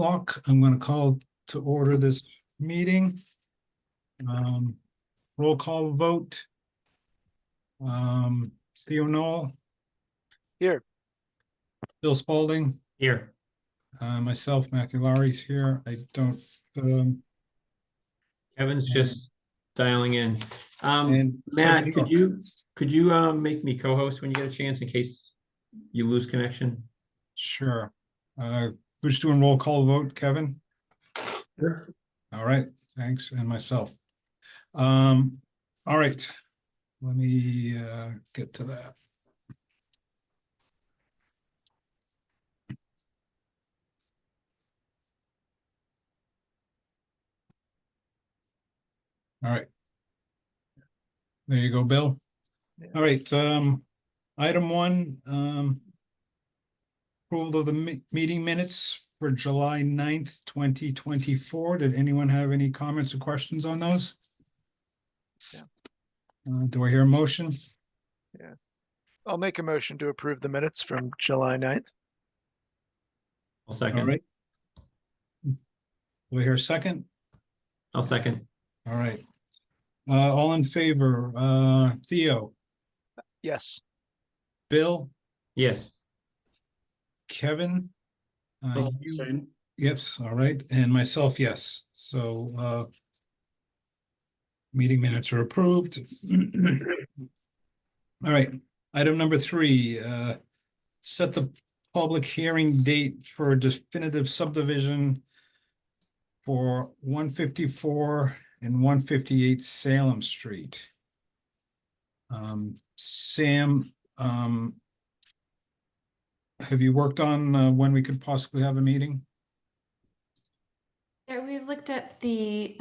o'clock. I'm going to call to order this meeting. Roll call vote. Theo Knoll. Here. Bill Spalding. Here. Myself, Matthew Lowry's here. I don't. Kevin's just dialing in. And Matt, Kevin, could you make me co-host when you get a chance in case you lose connection? Sure. Who's doing roll call vote? Kevin? Sure. All right, thanks, and myself. All right, let me get to that. All right. There you go, Bill. Yeah. All right, item one, approval of the meeting minutes for July 9th, 2024. Did anyone have any comments or questions on those? Yeah. Do I hear a motion? Yeah. I'll make a motion to approve the minutes from July 9th. I'll second. All right. Do I hear a second? I'll second. All right. All in favor, Theo, Yes. Bill, Yes. Kevin? Same. Yes, all right, and myself, yes. So meeting minutes are approved. All right, item number 3, set the public hearing date for a definitive subdivision for 154 and 158 Salem Street. Sam, have you worked on when we could possibly have a meeting? Yeah, we've looked at the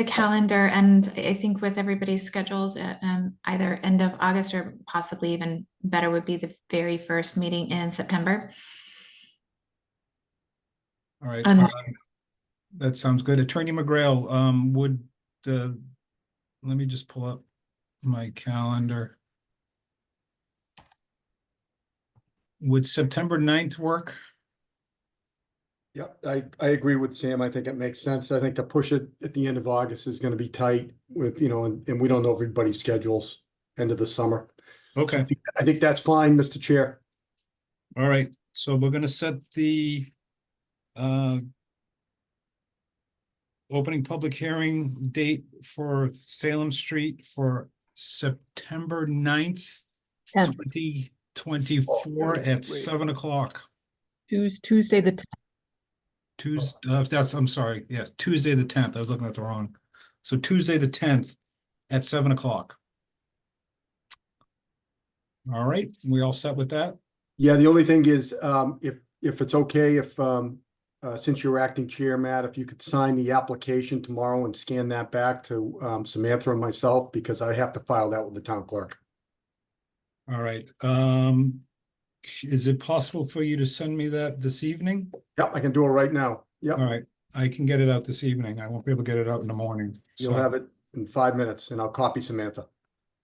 calendar, and I think with everybody's schedules, either end of August or possibly even better would be the very first meeting in September. All right, Um, that sounds good. Attorney McGrail, would let me just pull up my calendar. Would September 9th work? Yep, I agree with Sam. I think it makes sense. I think to push it at the end of August is going to be tight with, and we don't know everybody's schedules end of the summer. Okay, I think that's fine, Mr. Chair. all right. So we're going to set the opening public hearing date for Salem Street for September 9th, 2024 at 7 o'clock. Tuesday the 10th. I'm sorry. Yeah, Tuesday the 10th. I was looking at the wrong. So Tuesday the 10th at 7 o'clock. All right, we all set with that? Yeah, the only thing is, if it's okay, if since you're acting chair, Matt, if you could sign the application tomorrow and scan that back to Samantha and myself, because I have to file that with the town clerk. All right. Is it possible for you to send me that this evening? Yep, I can do it right now. Yep, All right, I can get it out this evening. I won't be able to get it out in the morning. you'll have it in 5 minutes, and I'll copy Samantha.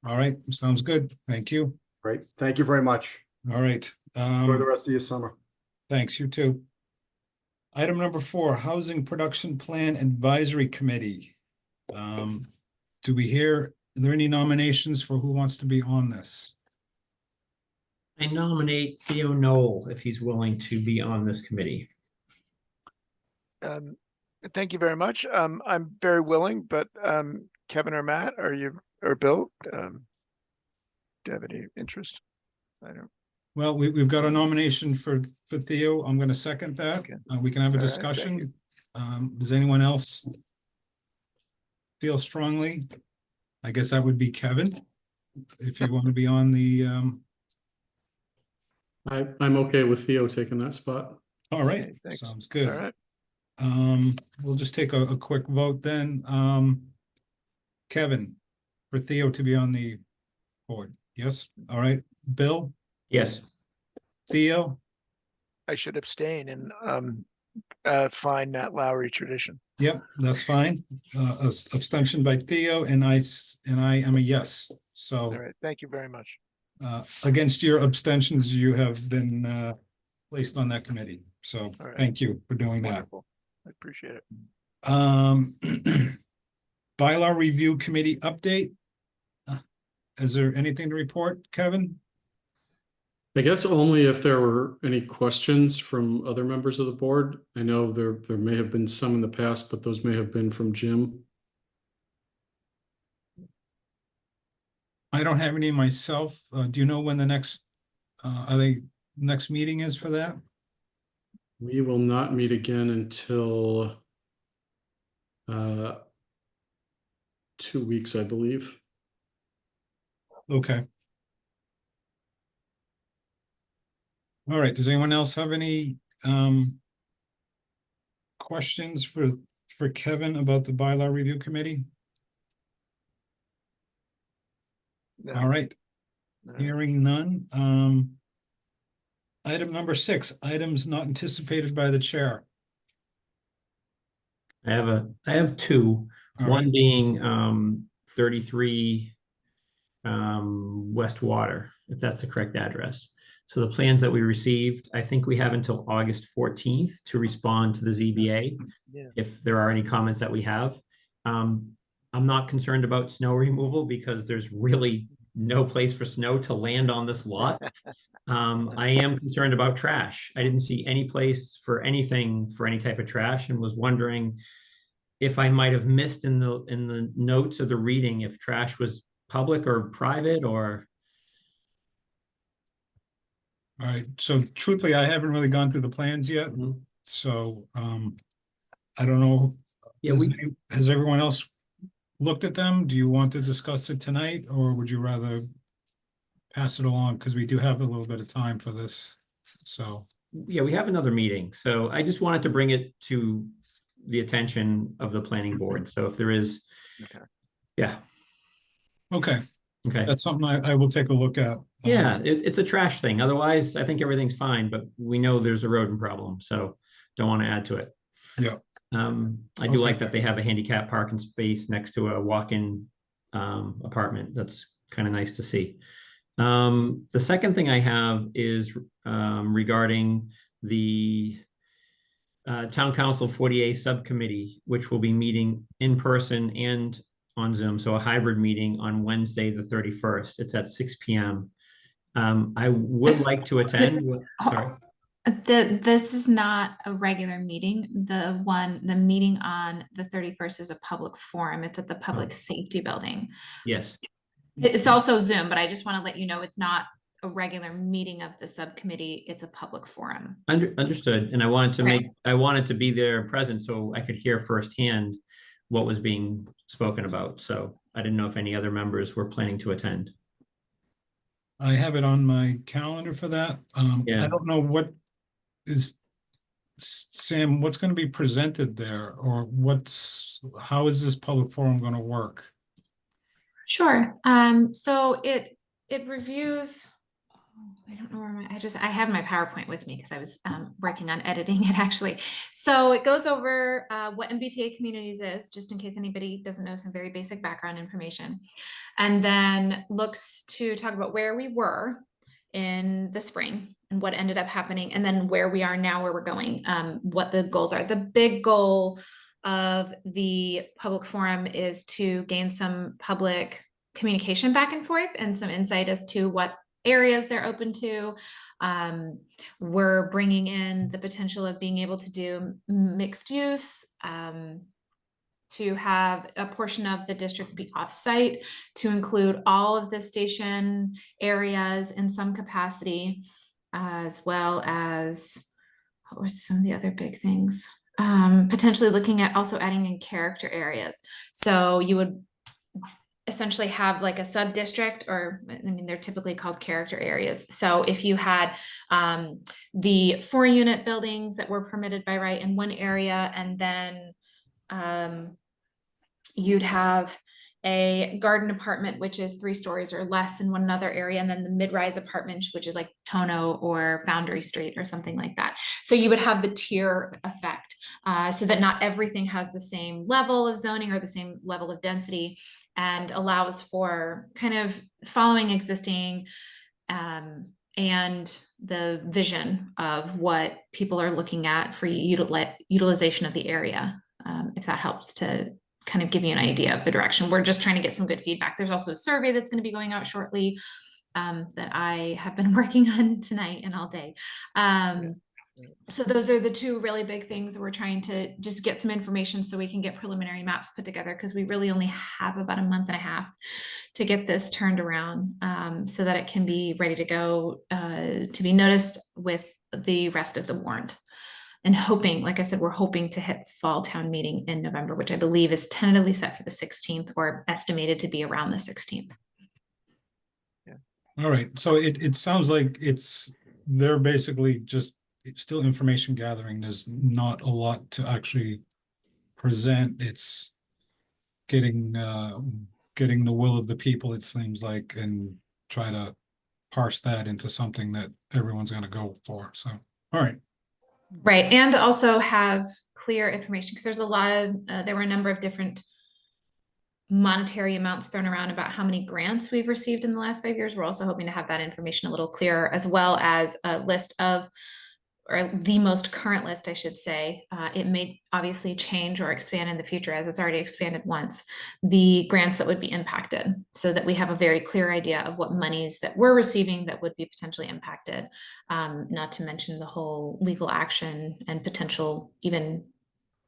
All right, sounds good. Thank you. Great, thank you very much. All right. Enjoy the rest of your summer. Thanks, you too. Item number 4, Housing Production Plan Advisory Committee. Are there any nominations for who wants to be on this? I nominate Theo Knoll if he's willing to be on this committee. Thank you very much. I'm very willing, but Kevin or Matt, or Bill, do you have any interest? I don't. Well, we've got a nomination for Theo. I'm going to second that. Okay. We can have a All right, discussion. Does anyone else feel strongly? I guess that would be Kevin, if you want to be on the. I'm okay with Theo taking that spot. All right, Okay, thanks. sounds good. All right. We'll just take a quick vote then. Kevin, for Theo to be on the board. Yes, all right. Bill, Yes. Theo, I should abstain and find Matt Lowry tradition. yep, that's fine. Abstention by Theo, and I am a yes. All So right. Thank you very much. against your abstentions, you have been placed on that committee. So All right. thank you for doing that. Wonderful. I appreciate it. Bylaw Review Committee update. Is there anything to report, Kevin? I guess only if there were any questions from other members of the board. I know there may have been some in the past, but those may have been from Jim. I don't have any myself. Do you know when the next, next meeting is for that? We will not meet again until 2 weeks, I believe. Okay. All right, does anyone else have any questions for Kevin about the Bylaw Review Committee? No. All right, All right. hearing none. Item number 6, items not anticipated by the chair. I have two, All one right. being 33 West Water, if that's the correct address. So the plans that we received, I think we have until August 14th to respond to the ZBA. Yeah. If there are any comments that we have. I'm not concerned about snow removal because there's really no place for snow to land on this lot. I am concerned about trash. I didn't see any place for anything for any type of trash and was wondering if I might have missed in the notes of the reading if trash was public or private or. All right, so truthfully, I haven't really gone through the plans yet, so I don't know. Yeah, Has everyone else looked at them? Do you want to discuss it tonight, or would you rather pass it along? Because we do have a little bit of time for this, so. yeah, we have another meeting. So I just wanted to bring it to the attention of the planning board. So if there is, Okay. yeah, Okay, okay. that's something I will take a look at. Yeah, it's a trash thing. Otherwise, I think everything's fine, but we know there's a rodent problem, so don't want to add to it. Yeah. I do like that they have a handicap parking space next to a walk-in apartment. That's kind of nice to see. The second thing I have is regarding the Town Council 40A subcommittee, which will be meeting in person and on Zoom. So a hybrid meeting on Wednesday, the 31st. It's at 6 p.m. I would like to attend. Sorry. This is not a regular meeting. The meeting on the 31st is a public forum. It's at the Public Safety Building. Yes. It's also Zoom, but I just want to let you know it's not a regular meeting of the subcommittee. It's a public forum. Understood. And I wanted to Okay. I wanted to be there present so I could hear firsthand what was being spoken about. So I didn't know if any other members were planning to attend. I have it on my calendar for that. Yeah. I don't know what is, Sam, what's going to be presented there, or how is this public forum going to work? Sure. So it reviews. I don't know where I have my PowerPoint with me because I was working on editing it actually. So it goes over what MBTA Communities is, just in case anybody doesn't know, some very basic background information, and then looks to talk about where we were in the spring and what ended up happening, and then where we are now, where we're going, what the goals are. The big goal of the public forum is to gain some public communication back and forth and some insight as to what areas they're open to. We're bringing in the potential of being able to do mixed use, to have a portion of the district be off-site, to include all of the station areas in some capacity, as well as, what were some of the other big things? Potentially looking at also adding in character areas. So you would essentially have like a sub-district, or I mean, they're typically called character areas. So if you had the 4-unit buildings that were permitted by right in one area, and then you'd have a garden apartment, which is 3 stories or less in one another area, and then the mid-rise apartment, which is like Tono or Foundry Street or something like that. So you would have the tier effect, so that not everything has the same level of zoning or the same level of density, and allows for kind of following existing and the vision of what people are looking at for utilization of the area. If that helps to kind of give you an idea of the direction. We're just trying to get some good feedback. There's also a survey that's going to be going out shortly that I have been working on tonight and all day. So those are the two really big things. We're trying to just get some information so we can get preliminary maps put together, because we really only have about a month and a half to get this turned around, so that it can be ready to go, to be noticed with the rest of the warrant. And hoping, like I said, we're hoping to hit fall town meeting in November, which I believe is tentatively set for the 16th, or estimated to be around the 16th. All right, so it sounds like they're basically just still information gathering. There's not a lot to actually present. It's getting the will of the people, it seems like, and try to parse that into something that everyone's gonna go for. So, all right. Right, and also have clear information, because there's a lot of, there were a number of different monetary amounts thrown around about how many grants we've received in the last 5 years. We're also hoping to have that information a little clearer, as well as a list of, or the most current list, I should say. It may obviously change or expand in the future, as it's already expanded once, the grants that would be impacted, so that we have a very clear idea of what monies that we're receiving that would be potentially impacted. Not to mention the whole legal action and potential even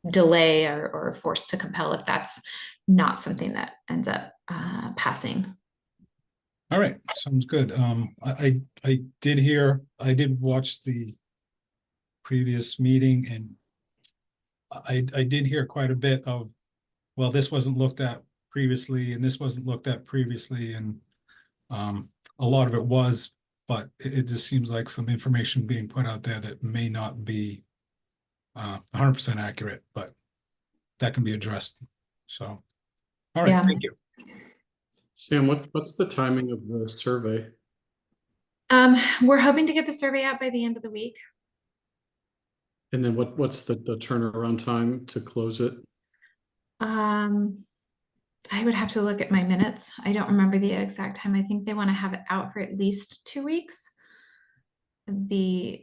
delay or forced to compel if that's not something that ends up passing. All right, sounds good. I did watch the previous meeting, and I did hear quite a bit of, well, this wasn't looked at previously, and this wasn't looked at previously, and a lot of it was, but it just seems like some information being put out there that may not be 100% accurate, but that can be addressed. So, all right, Yeah. thank you. Sam, what's the timing of the survey? We're hoping to get the survey out by the end of the week. And then what's the turnaround time to close it? I would have to look at my minutes. I don't remember the exact time. I think they want to have it out for at least 2 weeks. All the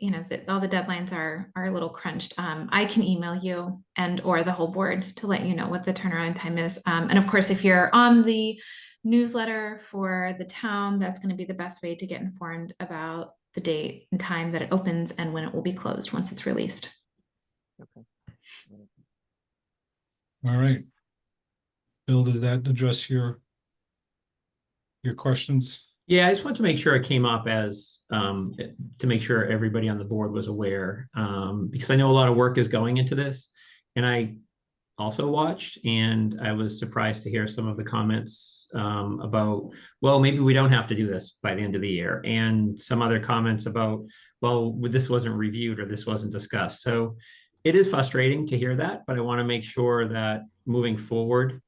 deadlines are a little crunched. I can email you or the whole board to let you know what the turnaround time is. And of course, if you're on the newsletter for the town, that's going to be the best way to get informed about the date and time that it opens and when it will be closed once it's released. Okay. All right. Bill, did that address your questions? Yeah, I just want to make sure it came up as to make sure everybody on the board was aware, because I know a lot of work is going into this, and I also watched, and I was surprised to hear some of the comments about, well, maybe we don't have to do this by the end of the year, and some other comments about, well, this wasn't reviewed or this wasn't discussed. So it is frustrating to hear that, but I want to make sure that moving forward,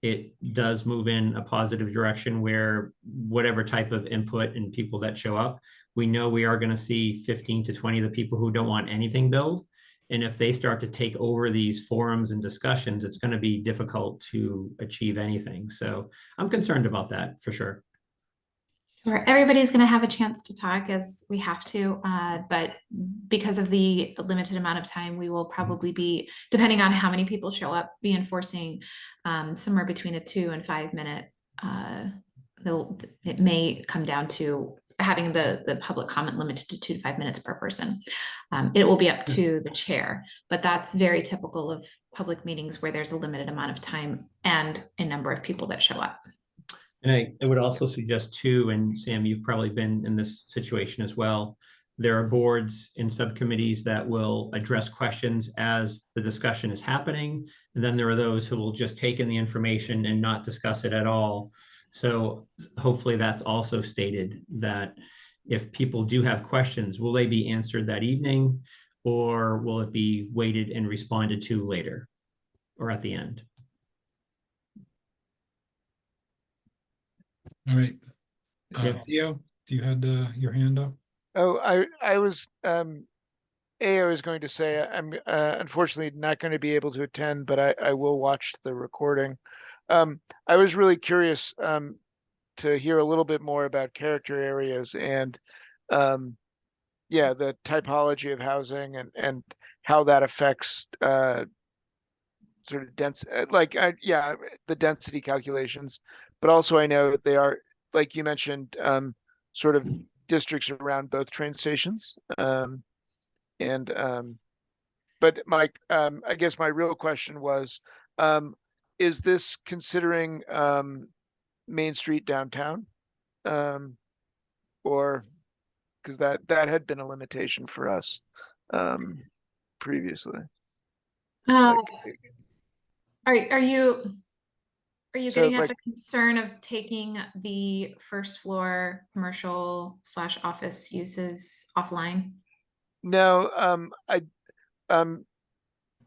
it does move in a positive direction where whatever type of input and people that show up, we know we are going to see 15 to 20 of the people who don't want anything built. And if they start to take over these forums and discussions, it's going to be difficult to achieve anything. So I'm concerned about that for sure. Sure. Everybody's going to have a chance to talk, as we have to, but because of the limited amount of time, we will probably be, depending on how many people show up, be enforcing somewhere between a 2 and 5 minute. It may come down to having the public comment limited to 2 to 5 minutes per person. It will be up to the chair, but that's very typical of public meetings where there's a limited amount of time and a number of people that show up. And I would also suggest too, and Sam, you've probably been in this situation as well. There are boards and subcommittees that will address questions as the discussion is happening. And then there are those who will just take in the information and not discuss it at all. So hopefully that's also stated, that if people do have questions, will they be answered that evening, or will it be waited and responded to later or at the end? All right. Yeah. Theo, do you had your hand up? Oh, I was I was going to say I'm unfortunately not going to be able to attend, but I will watch the recording. I was really curious to hear a little bit more about character areas, and yeah, the typology of housing and how that affects sort of dense, yeah, the density calculations. But also I know they are, like you mentioned, sort of districts around both train stations. But I guess my real question was, is this considering Main Street downtown? Or because that had been a limitation for us previously. Uh, Like, are you So, getting at like- the concern of taking the first floor commercial / office uses offline? no,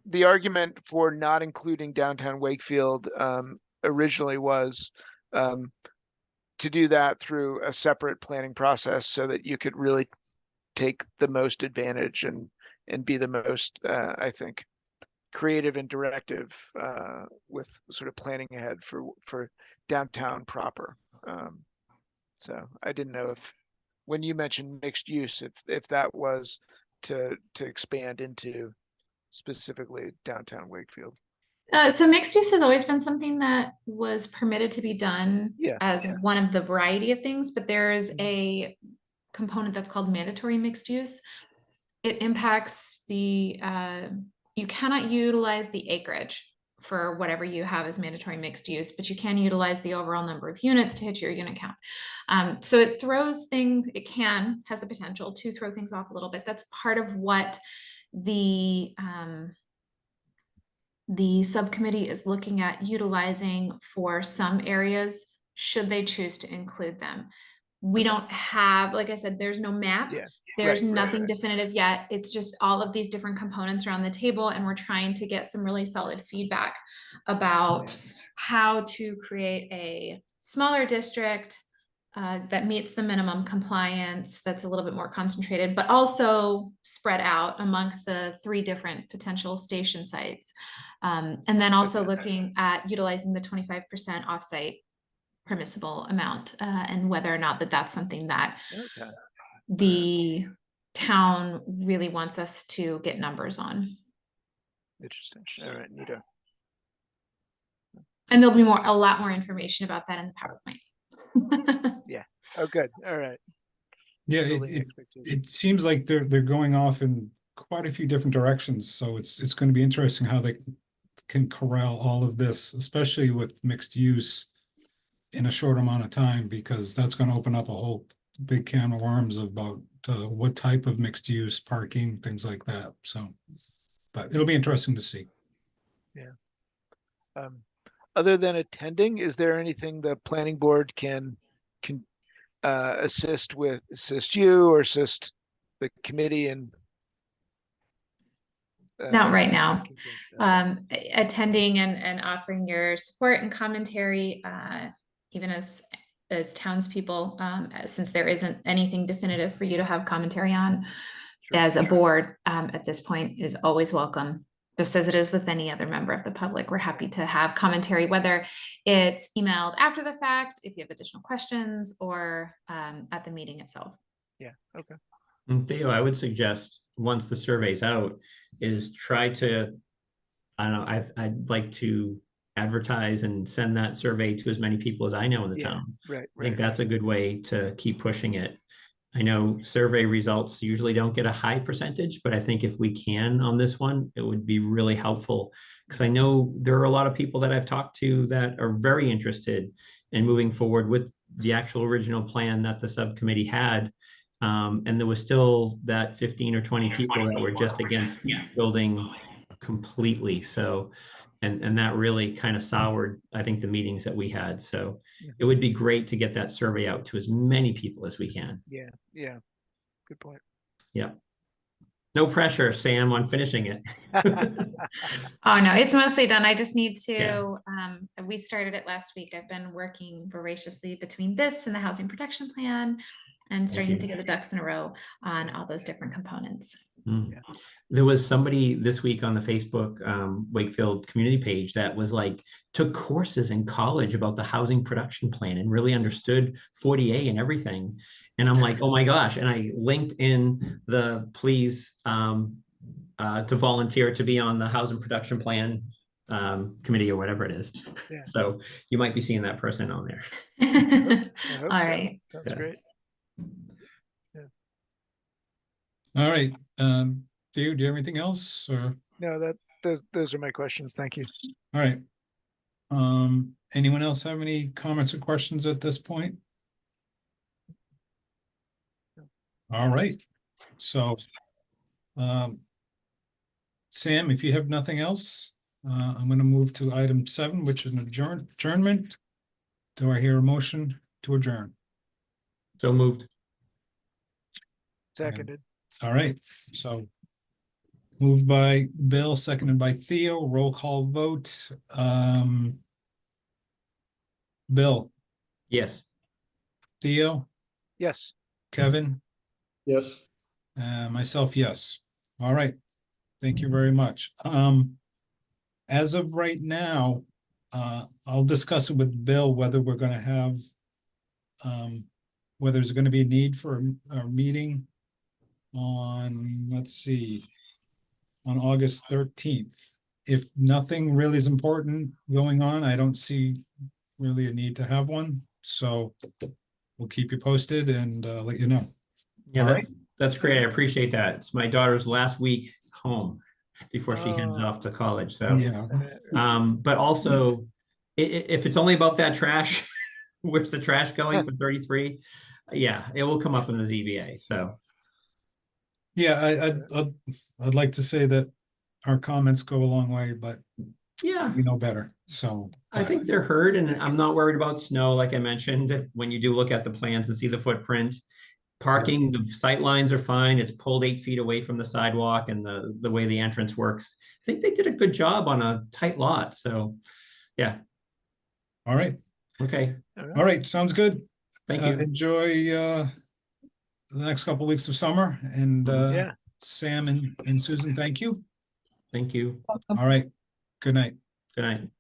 the argument for not including downtown Wakefield originally was to do that through a separate planning process so that you could really take the most advantage and be the most, I think, creative and directive with sort of planning ahead for downtown proper. So I didn't know if, when you mentioned mixed use, if that was to expand into specifically downtown Wakefield. So mixed use has always been something that was permitted to be done Yeah, as yeah. one of the variety of things, but there's a component that's called mandatory mixed use. It impacts the, you cannot utilize the acreage for whatever you have as mandatory mixed use, but you can utilize the overall number of units to hit your unit count. So it throws things, has the potential to throw things off a little bit. That's part of what the subcommittee is looking at utilizing for some areas, should they choose to include them. We don't have, like I said, there's no map. Yeah, There's right, nothing right. definitive yet. It's just all of these different components are on the table, and we're trying to get some really solid feedback about how to create a smaller district that meets the minimum compliance, that's a little bit more concentrated, but also spread out amongst the 3 different potential station sites. And then also looking at utilizing the 25% offsite permissible amount and whether or not that's something that Okay. the town really wants us to get numbers on. Interesting. All right, Nito. And there'll be a lot more information about that in the PowerPoint. Oh, good. All right. Yeah, Building expectations. it seems like they're going off in quite a few different directions, so it's going to be interesting how they can corral all of this, especially with mixed use in a short amount of time, because that's going to open up a whole big can of worms about what type of mixed use, parking, things like that. So, but it'll be interesting to see. Other than attending, is there anything the planning board can assist you or assist the committee in? Not right now. Attending and offering your support and commentary, even as townspeople, since there isn't anything definitive for you to have commentary on as a board at this point, is always welcome. Just as it is with any other member of the public, we're happy to have commentary, whether it's emailed after the fact, if you have additional questions, or at the meeting itself. Yeah, okay. And Theo, I would suggest once the survey's out, is try to, I don't know, I'd like to advertise and send that survey to as many people as I know in the town. Right. I think that's a good way to keep pushing it. I know survey results usually don't get a high percentage, but I think if we can on this one, it would be really helpful, because I know there are a lot of people that I've talked to that are very interested in moving forward with the actual original plan that the subcommittee had. And there was still that 15 or 20 people that were just against building completely. So, and that really kind of soured, I think, the meetings that we had. So it would be great to get that survey out to as many people as we can. Yeah. Good point. Yeah. No pressure, Sam, on finishing it. Oh, no, it's mostly done. I just need to, Yeah. We started it last week. I've been working voraciously between this and the housing protection plan. and starting you. to get the ducks in a row on all those different components. Mm. Yeah. There was somebody this week on the Facebook Wakefield community page that was like, took courses in college about the housing production plan and really understood 40A and everything. And I'm like, oh my gosh. And I linked in the please to volunteer to be on the housing production plan committee or whatever it is. Yeah. So you might be seeing that person on there. I hope All so. right. Sounds Yeah. great. All right, Theo, do you have anything else, or, No, those are my questions. Thank you. all right. Anyone else have any comments or questions at this point? All right, so, Sam, if you have nothing else, I'm gonna move to item 7, which is an adjournment. Do I hear a motion to adjourn? So moved. Seconded. All right, so moved by Bill, seconded by Theo, roll call vote. Bill, Yes. Theo, Yes. Kevin, Yes. myself, yes. All right, thank you very much. As of right now, I'll discuss it with Bill whether we're gonna have whether there's gonna be a need for a meeting on, let's see, on August 13th. If nothing really is important going on, I don't see really a need to have one, so we'll keep you posted and let you know. Yeah, All right. that's great. I appreciate that. It's my daughter's last week home before she heads Oh. off to college. So, Yeah, but also if it's only about that trash, where's the trash going for 33? Yeah, it will come up in the ZBA. So, yeah, I'd like to say that our comments go a long way, but yeah, we know better, so. I think they're heard, and I'm not worried about snow. Like I mentioned, when you do look at the plans and see the footprint, parking, the sight lines are fine. It's pulled 8 feet away from the sidewalk, and the way the entrance works, I think they did a good job on a tight lot. So, yeah. All right, Okay. all right, sounds good. Thank you. Enjoy the next couple of weeks of summer, and Yeah. Sam and Susan, thank you. Thank you. All right, good night. Good night.